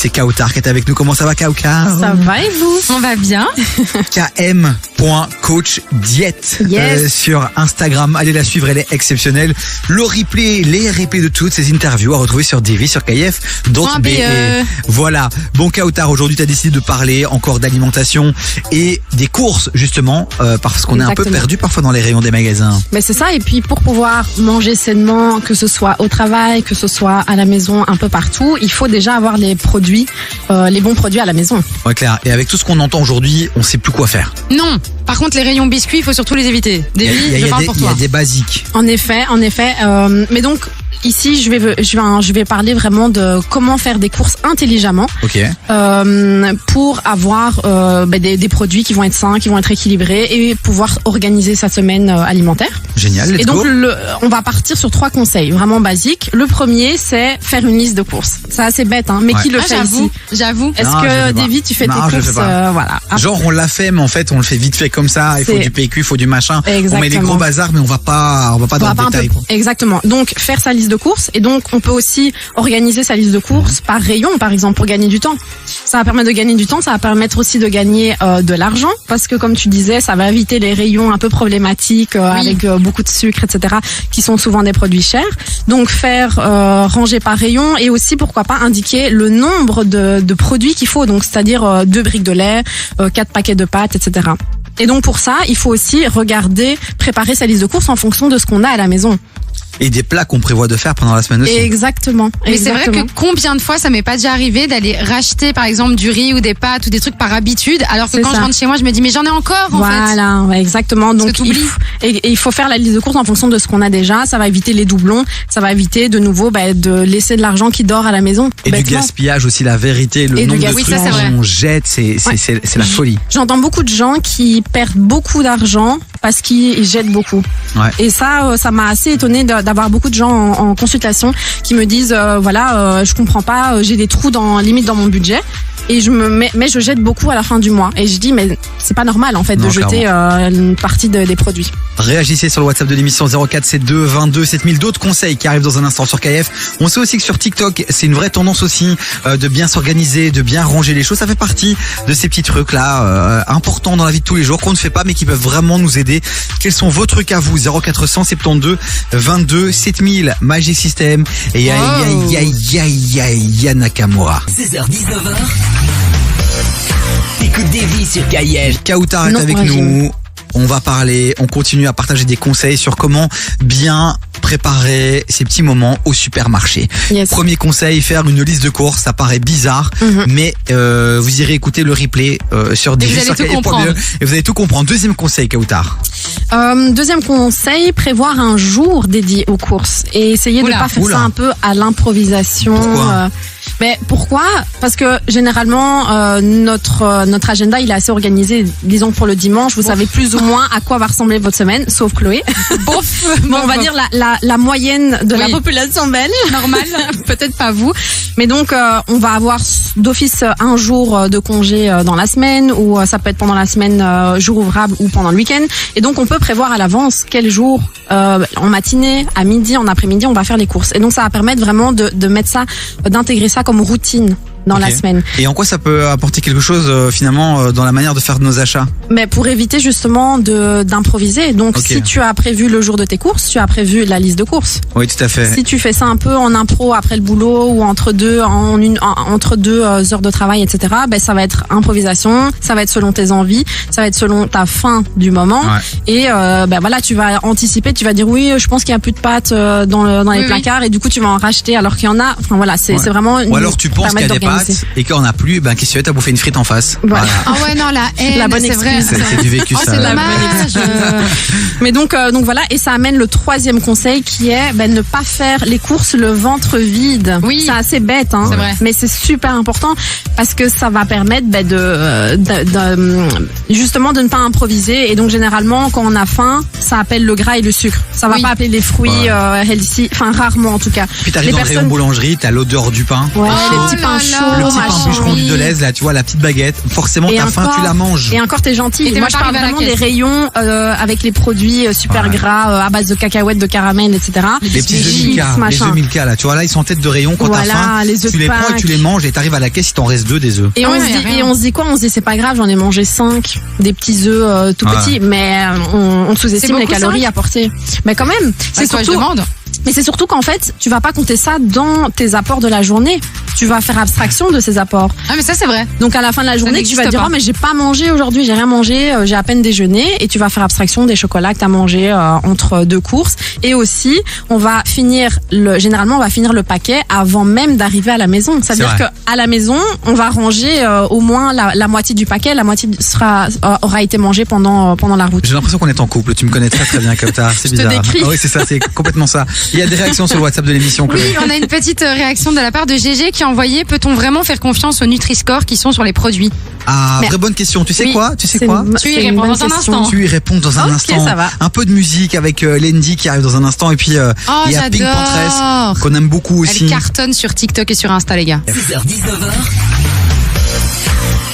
c'est Kautar qui est avec nous. Comment ça va, Kautar? Ça va et vous? On va bien. km.coachdiète sur Instagram. Allez la suivre, elle est exceptionnelle. Le replay, les replays de toutes ces interviews à retrouver sur Divi, sur KF.be. Voilà. Bon, Kautar, aujourd'hui tu as décidé de parler encore d'alimentation et des courses justement, parce qu'on est un peu perdu parfois dans les rayons des magasins. Mais c'est ça, et puis pour pouvoir manger sainement, que ce soit au travail, que ce soit à la maison, un peu partout, il faut déjà avoir les produits, les bons produits à la maison. Ouais, Claire. Et avec tout ce qu'on entend aujourd'hui, on sait plus quoi faire. Non. Par contre, les rayons biscuits, il faut surtout les éviter. Il y a des basiques. En effet. Mais donc, ici, je vais parler vraiment de comment faire des courses intelligemment. Pour avoir des produits qui vont être sains, qui vont être équilibrés et pouvoir organiser sa semaine alimentaire. Génial, let's go. On va partir sur 3 conseils vraiment basiques. Le premier, c'est faire une liste de courses. C'est assez bête, hein, mais qui le fait ici? J'avoue. Est-ce que, Davy, tu fais tes courses voilà. Genre, on l'a fait, mais en fait, on le fait vite fait comme ça. Il faut du PQ, il faut du machin. Exactement. On met des gros bazars, mais on va pas dans le détail. Exactement. Donc, faire sa liste de courses. Et donc, on peut aussi organiser sa liste de courses par rayon, par exemple, pour gagner du temps. Ça va permettre de gagner du temps, ça va permettre aussi de gagner de l'argent, parce que comme tu disais, ça va éviter les rayons un peu problématiques avec beaucoup de sucre, etc., qui sont souvent des produits chers. Donc, faire ranger par rayon et aussi, pourquoi pas, indiquer le nombre de produits qu'il faut. Donc, c'est-à-dire 2 briques de lait, 4 paquets de pâtes, etc. Et donc, pour ça, il faut aussi préparer sa liste de courses en fonction de ce qu'on a à la maison. Et des plats qu'on prévoit de faire pendant la semaine aussi. Exactement. Mais c'est vrai que combien de fois ça m'est pas déjà arrivé d'aller racheter par exemple du riz ou des pâtes ou des trucs par habitude, alors que quand je rentre chez moi je me dis mais j'en ai encore en fait. Voilà, exactement. Donc il faut faire la liste de courses en fonction de ce qu'on a déjà. Ça va éviter les doublons, ça va éviter de nouveau de laisser de l'argent qui dort à la maison. Et du gaspillage aussi, la vérité, le nombre de trucs qu'on jette, c'est la folie. J'entends beaucoup de gens qui perdent beaucoup d'argent parce qu'ils jettent beaucoup. Ouais. Et ça m'a assez étonné d'avoir beaucoup de gens en consultation qui me disent je comprends pas, j'ai des trous limite dans mon budget et mais je jette beaucoup à la fin du mois et je dis mais c'est pas normal en fait de jeter une partie des produits. Réagissez sur le WhatsApp de l'émission 0472 22 7000, d'autres conseils qui arrivent dans un instant sur KF. On sait aussi que sur TikTok, c'est une vraie tendance aussi de bien s'organiser, de bien ranger les choses. Ça fait partie de ces petits trucs là importants dans la vie de tous les jours qu'on ne fait pas mais qui peuvent vraiment nous aider. Quels sont vos trucs à vous? 0472 22 7000, Magic System et ya Nakamura. 16h-19h. Écoute Davy sur KF. Kautar est avec nous. On va continue à partager des conseils sur comment bien préparer ces petits moments au supermarché. Premier conseil, faire une liste de courses. Ça paraît bizarre, mais vous irez écouter le replay sur Divi, et vous allez tout comprendre. Deuxième conseil, Kautar. Deuxième conseil, prévoir un jour dédié aux courses et essayer de pas faire ça un peu à l'improvisation. Pourquoi? Parce que généralement notre agenda il est assez organisé. Disons pour le dimanche, vous savez plus ou moins à quoi va ressembler votre semaine, sauf Chloé. On va dire la moyenne de la population belge. Normal. Peut-être pas vous. Mais donc on va avoir d'office un jour de congé dans la semaine, ou ça peut être pendant la semaine jour ouvrable ou pendant le week-end. Et donc on peut prévoir à l'avance quel jour en matinée, à midi, en après-midi on va faire les courses. Et donc ça va permettre vraiment de mettre ça, d'intégrer ça comme routine dans la semaine. Et en quoi ça peut apporter quelque chose finalement dans la manière de faire nos achats? Mais pour éviter justement d'improviser. Donc si tu as prévu le jour de tes courses, tu as prévu la liste de courses. Oui, tout à fait. Si tu fais ça un peu en impro après le boulot ou entre deux heures de travail, etc., ça va être improvisation, ça va être selon tes envies, ça va être selon ta faim du moment. Et tu vas anticiper, tu vas dire oui, je pense qu'il y a plus de pâtes dans les placards et du coup tu vas en racheter alors qu'il y en a. Enfin voilà, c'est vraiment. Ou alors tu penses qu'il y a des pâtes et qu'on n'a plus, qu'est-ce que tu veux, t'as bouffé une frite en face. Voilà. Ah ouais, non, la haine, la bonne excuse. C'est du vécu, ça. C'est dommage. Mais donc voilà, et ça amène le troisième conseil qui est ne pas faire les courses le ventre vide. Oui. C'est assez bête, hein. C'est vrai. Mais c'est super important parce que ça va permettre justement de ne pas improviser. Et donc généralement, quand on a faim, ça appelle le gras et le sucre. Ça va pas appeler les fruits healthy, enfin rarement en tout cas. Puis t'arrives dans le rayon boulangerie, t'as l'odeur du pain. Ouais, les petits pains chauds. Le petit pain machin. bûcheron du Deleuze, là, tu vois, la petite baguette. Forcément, Et t'as faim, encore- tu la manges. Et encore, t'es gentil. Et t'es Moi, même je pas parle arrivé à la vraiment des caisse. rayons avec les produits super Ouais. gras à base de cacahuètes, de caramel, etc. Les petits œufs chips, Milka, les machin. œufs Milka, là, tu vois, là, ils sont en tête de rayon quand Voilà, t'as faim. les œufs Tu de les prends et Pâques. tu les manges et t'arrives à la caisse, il t'en reste 2 des œufs. Et Ah on ouais, se y a dit, rien. et on se dit quoi? On se dit, c'est pas grave, j'en ai mangé 5, des petits œufs tout Ouais. petits, mais on sous-estime C'est les beaucoup, calories 5? apportées. Mais quand même, c'est Toi, je surtout, demande. mais c'est surtout qu'en fait, tu vas pas compter ça dans tes apports de la journée. Tu vas faire abstraction de ces apports. Ah, mais ça, c'est vrai. Donc à la fin de la journée, tu vas n'existe dire pas. oh mais j'ai pas mangé aujourd'hui, j'ai rien mangé, j'ai à peine déjeuné, et tu vas faire abstraction des chocolats que t'as mangé entre 2 courses. Et aussi, généralement on va finir le paquet avant même d'arriver à la maison. C'est-à-dire C'est vrai. qu'à la maison, on va ranger au moins la moitié du paquet, la moitié aura été mangée pendant la route. J'ai l'impression qu'on est en couple. Tu me connais très très bien comme ça. C'est Je te bizarre. décris. Ah oui, c'est ça, c'est complètement ça. Il y a des réactions sur le WhatsApp de l'émission. Oui, Chloé. on a une petite réaction de la part de GG qui a envoyé: peut-on vraiment faire confiance aux Nutri-Score qui sont sur les produits? Ah, Mais- vraie bonne question. Tu sais Oui, quoi Tu sais c'est quoi une- Tu y c'est une réponds bonne dans un question. instant. Tu y réponds dans un Ok, instant. ça va. Un peu de musique avec Lendi qui arrive dans un instant et puis Oh, il y a Pink Panthers j'adore. qu'on aime beaucoup aussi. Elle cartonne sur TikTok et sur Insta, les gars. 6h-19h.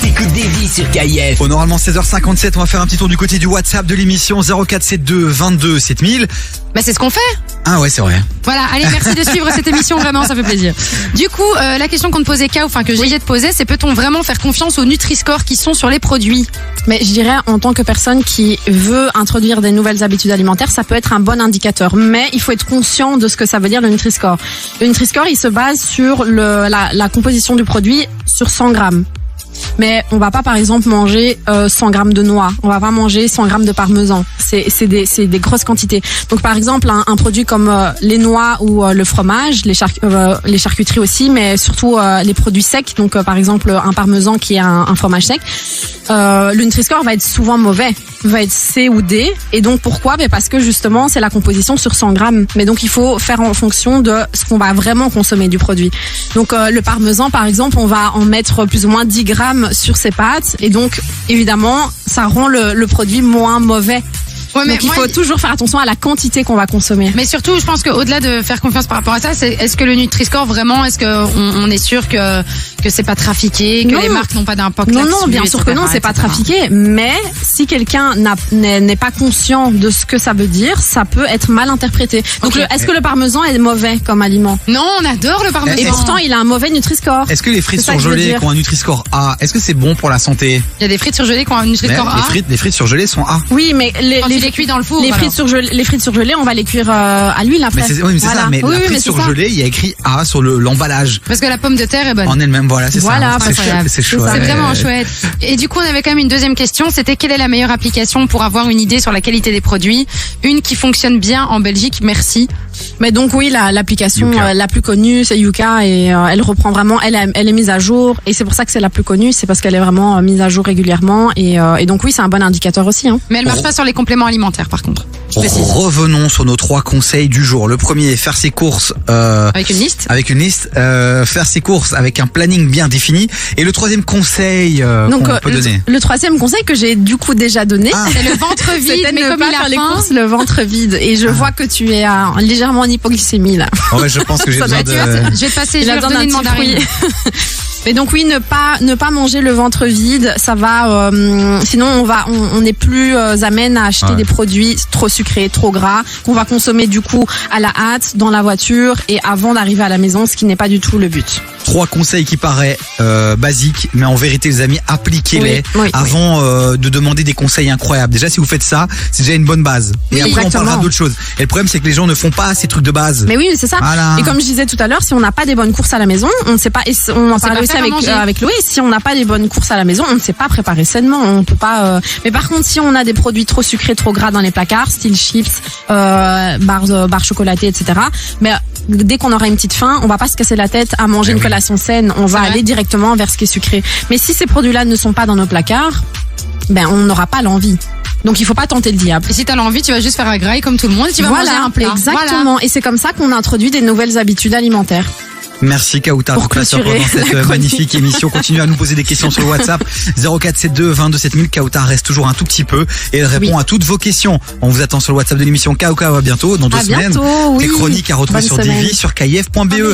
T'écoutes des vies sur KIF. Bon, normalement 16h57, on va faire un petit tour du côté du WhatsApp de l'émission 0472 22 7000. Bah, c'est ce qu'on fait. Ah ouais, c'est vrai. Voilà, allez, merci de suivre cette émission, vraiment, ça fait plaisir. Du coup, la question qu'on te posait, que GG te posait, c'est: peut-on vraiment faire confiance aux Nutri-Score qui sont sur les produits? Mais je dirais, en tant que personne qui veut introduire des nouvelles habitudes alimentaires, ça peut être un bon indicateur. Mais il faut être conscient de ce que ça veut dire le Nutri-Score. Le Nutri-Score, il se base sur la composition du produit sur 100 grammes. Mais on va pas, par exemple, manger 100 grammes de noix. On va pas manger 100 grammes de parmesan. C'est des grosses quantités. Donc, par exemple, un produit comme les noix ou le fromage, les charcuteries aussi, mais surtout les produits secs. Donc, par exemple, un parmesan qui est un fromage sec. Le Nutri-Score va être souvent mauvais, va être C ou D. Et donc pourquoi? Parce que justement c'est la composition sur 100 grammes. Mais donc il faut faire en fonction de ce qu'on va vraiment consommer du produit. Donc le parmesan par exemple, on va en mettre plus ou moins 10 grammes sur ses pâtes. Et donc évidemment ça rend le produit moins mauvais. Ouais, mais Donc il moi, faut toujours faire attention à la quantité qu'on va consommer. Mais surtout, je pense qu'au-delà de faire confiance par rapport à ça, c'est: est-ce que le Nutri-Score vraiment, est-ce qu'on est sûr que c'est pas trafiqué, que Non. les marques n'ont pas d'impact Non, là-dessus, non, bien sûr que non, c'est pas trafiqué. Mais si quelqu'un n'est pas conscient de ce que ça veut dire, ça peut être mal interprété. Donc, Ok. est-ce que le parmesan est mauvais comme aliment? Non, on adore le parmesan. Et pourtant, il a un mauvais Nutri-Score. Est-ce que les frites C'est ça que je veux surgelées dire. qui ont un Nutri-Score A, est-ce que c'est bon pour la santé? Il y a des frites surgelées qui ont un Mais Nutri-Score A. les frites surgelées sont A. Oui, mais Quand tu les cuis dans le four, les alors. frites surgelées, on va les cuire à l'huile après. Mais c'est Voilà. ça, mais Oui, la oui, frite mais c'est ça. surgelée, il y a écrit A sur l'emballage. Parce que la pomme de terre est bonne. En elle-même, voilà, c'est Voilà, ça. C'est incroyable. chouette, c'est C'est ça. chouette. C'est vraiment chouette. Et du coup, on avait quand même une deuxième question. C'était: quelle est la meilleure application pour avoir une idée sur la qualité des produits? Une qui fonctionne bien en Belgique, merci. Mais donc oui, l'application Yuka. la plus connue, c'est Yuka, et elle reprend vraiment, elle est mise à jour, et c'est pour ça que c'est la plus connue, c'est parce qu'elle est vraiment mise à jour régulièrement, et donc oui, c'est un bon indicateur aussi. Hein. Mais elle marche pas sur les compléments alimentaires, par contre. Je précise. Revenons sur nos 3 conseils du jour. Le premier, faire ses courses Avec une liste. avec une liste, faire ses courses avec un planning bien défini. Et le troisième conseil Donc qu'on peut donner. le troisième conseil que j'ai du coup déjà donné, Ah. C'est le ventre vide, c'était mais ne comme pas il a faire les faim. courses le ventre vide, et je vois que tu es légèrement en hypoglycémie là. Oh ouais, je pense que j'ai Ça besoin doit de... Je vais te passer, je Il a vais leur besoin donner d'un une petit mandarine. fruit. Mais donc oui, ne pas manger le ventre vide, ça va. Sinon, on n'est plus amène à acheter Ouais. des produits trop sucrés, trop gras, qu'on va consommer du coup à la hâte, dans la voiture et avant d'arriver à la maison, ce qui n'est pas du tout le but. 3 conseils qui paraissent basiques, mais en vérité, les amis, appliquez-les Oui, avant de demander des conseils incroyables. Déjà, si vous faites ça, c'est déjà une bonne base. Et Oui, après, on exactement. parlera d'autres choses. Et le problème, c'est que les gens ne font pas ces trucs de base. Mais oui, c'est ça. Voilà. Et comme je disais tout à l'heure, si on n'a pas des bonnes courses à la maison, on ne sait pas. Et on en sait parlait pas aussi faire à manger. avec Louis. Si on n'a pas des bonnes courses à la maison, on ne sait pas préparer sainement. On peut pas. Mais par contre, si on a des produits trop sucrés, trop gras dans les placards, style chips, barres chocolatées, etc. Mais dès qu'on aura une petite faim, on va pas se casser la tête à manger une collation saine. On va vrai. aller directement vers ce qui est sucré. Mais si ces produits-là ne sont pas dans nos placards, ben on n'aura pas l'envie. Donc il faut pas tenter le diable. Et si t'as l'envie, tu vas juste faire un graille comme tout le monde et tu vas manger un plat. Exactement. Et c'est comme ça qu'on introduit des nouvelles habitudes alimentaires. Merci Kauta Pour pour cette clôturer la chronique. magnifique émission. Continuez à nous poser des questions sur le WhatsApp 0472 22 7000. Kauta reste toujours un tout petit peu et elle répond Oui. à toutes vos questions. On vous attend sur le WhatsApp de l'émission Kauta. À bientôt dans 2 À semaines. bientôt, oui. Les chroniques à retrouver Bonne sur semaine. Divi, sur kif.be.